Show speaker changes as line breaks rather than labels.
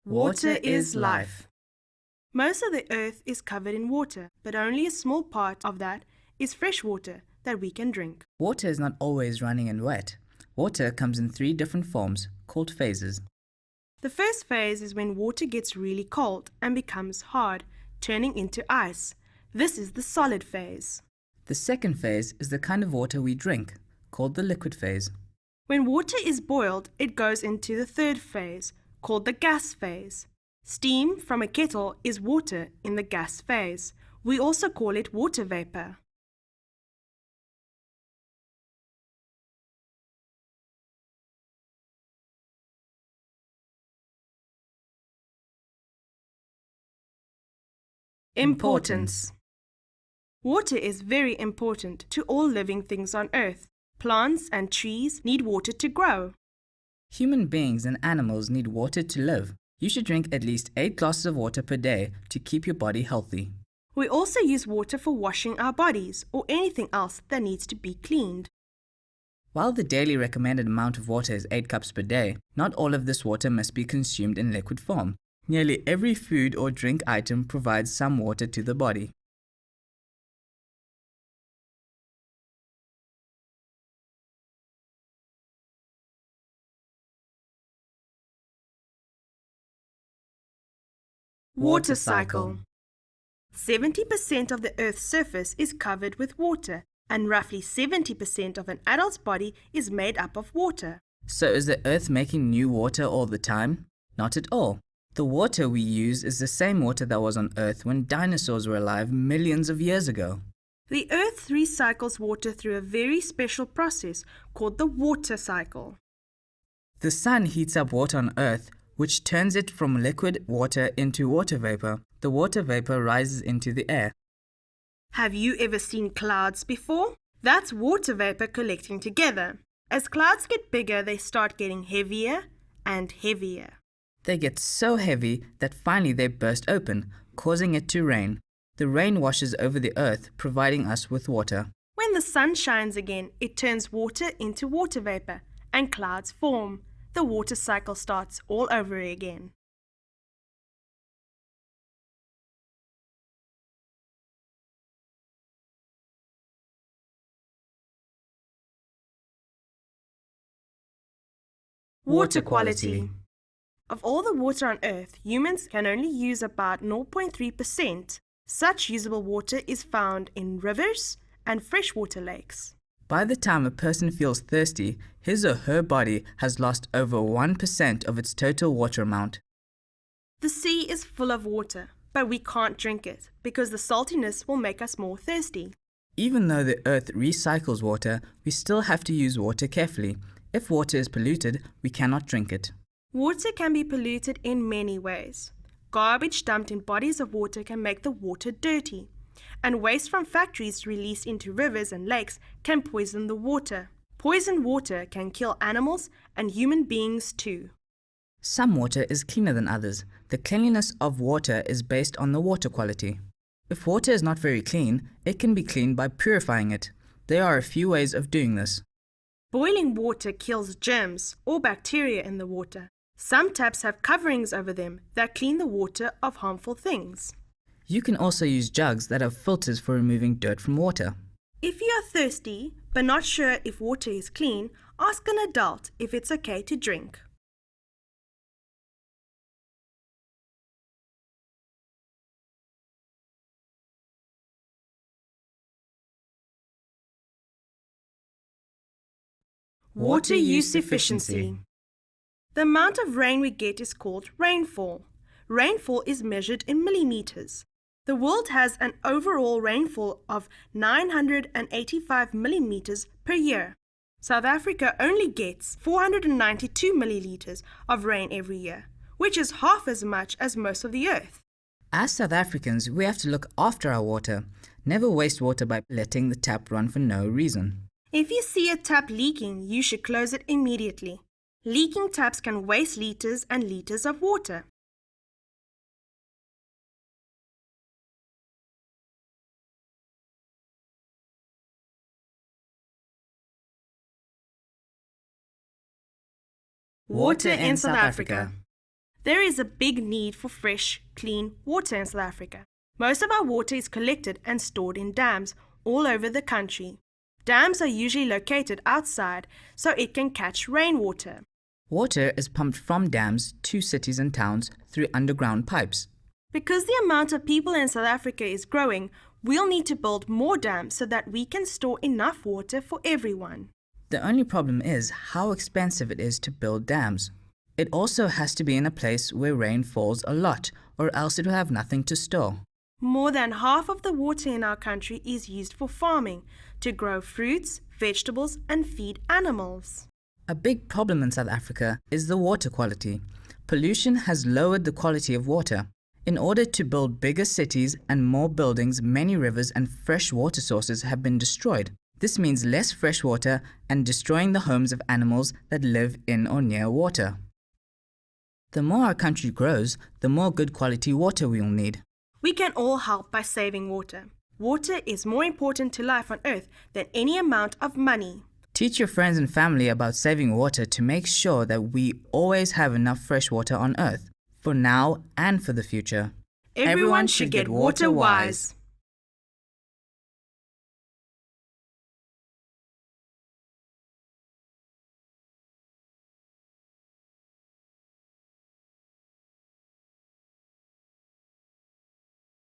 Water is life.
Most of the earth is covered in water, but only a small part of that is fresh water that we can drink.
Water is not always running and wet. Water comes in 3 different forms, called phases.
The first phase is when water gets really cold and becomes hard, turning into ice. This is the solid phase.
The second phase is the kind of water we drink, called the liquid phase.
When water is boiled, it goes into the third phase, called the gas phase. Steam from a kettle is water in the gas phase. We also call it water vapor. Importance. Water is very important to all living things on Earth. Plants and trees need water to grow.
Human beings and animals need water to live. You should drink at least 8 glasses of water per day to keep your body healthy.
We also use water for washing our bodies or anything else that needs to be cleaned.
While the daily recommended amount of water is 8 cups per day, not all of this water must be consumed in liquid form. Nearly every food or drink item provides some water to the body.
Water cycle. 70% of the Earth's surface is covered with water, and roughly 70% of an adult's body is made up of water.
So is the Earth making new water all the time? Not at all. The water we use is the same water that was on Earth when dinosaurs were alive millions of years ago.
The Earth recycles water through a very special process called the water cycle.
The sun heats up water on Earth, which turns it from liquid water into water vapor. The water vapor rises into the air.
Have you ever seen clouds before? That's water vapor collecting together. As clouds get bigger, they start getting heavier and heavier.
They get so heavy that finally they burst open, causing it to rain. The rain washes over the earth, providing us with water.
When the sun shines again, it turns water into water vapor, and clouds form. The water cycle starts all over again. Water quality. Of all the water on Earth, humans can only use about 0.3%. Such usable water is found in rivers and freshwater lakes.
By the time a person feels thirsty, his or her body has lost over 1% of its total water amount.
The sea is full of water, but we can't drink it because the saltiness will make us more thirsty.
Even though the earth recycles water, we still have to use water carefully. If water is polluted, we cannot drink it.
Water can be polluted in many ways. Garbage dumped in bodies of water can make the water dirty, and waste from factories released into rivers and lakes can poison the water. Poisoned water can kill animals and human beings too.
Some water is cleaner than others. The cleanliness of water is based on the water quality. If water is not very clean, it can be cleaned by purifying it. There are a few ways of doing this.
Boiling water kills germs or bacteria in the water. Some taps have coverings over them that clean the water of harmful things.
You can also use jugs that have filters for removing dirt from water.
If you are thirsty but not sure if water is clean, ask an adult if it's okay to drink. Water use efficiency. The amount of rain we get is called rainfall. Rainfall is measured in millimeters. The world has an overall rainfall of 985 millimeters per year. South Africa only gets 492 milliliters of rain every year, which is half as much as most of the earth.
As South Africans, we have to look after our water. Never waste water by letting the tap run for no reason.
If you see a tap leaking, you should close it immediately. Leaking taps can waste liters and liters of water. Water in South Africa. There is a big need for fresh, clean water in South Africa. Most of our water is collected and stored in dams all over the country. Dams are usually located outside so it can catch rainwater.
Water is pumped from dams to cities and towns through underground pipes.
Because the amount of people in South Africa is growing, we'll need to build more dams so that we can store enough water for everyone.
The only problem is how expensive it is to build dams. It also has to be in a place where rain falls a lot, or else it will have nothing to store.
More than half of the water in our country is used for farming, to grow fruits, vegetables, and feed animals.
A big problem in South Africa is the water quality. Pollution has lowered the quality of water. In order to build bigger cities and more buildings, many rivers and fresh water sources have been destroyed. This means less fresh water and destroying the homes of animals that live in or near water. The more our country grows, the more good quality water we will need.
We can all help by saving water. Water is more important to life on Earth than any amount of money.
Teach your friends and family about saving water to make sure that we always have enough fresh water on Earth, for now and for the future.
Everyone should get water wise.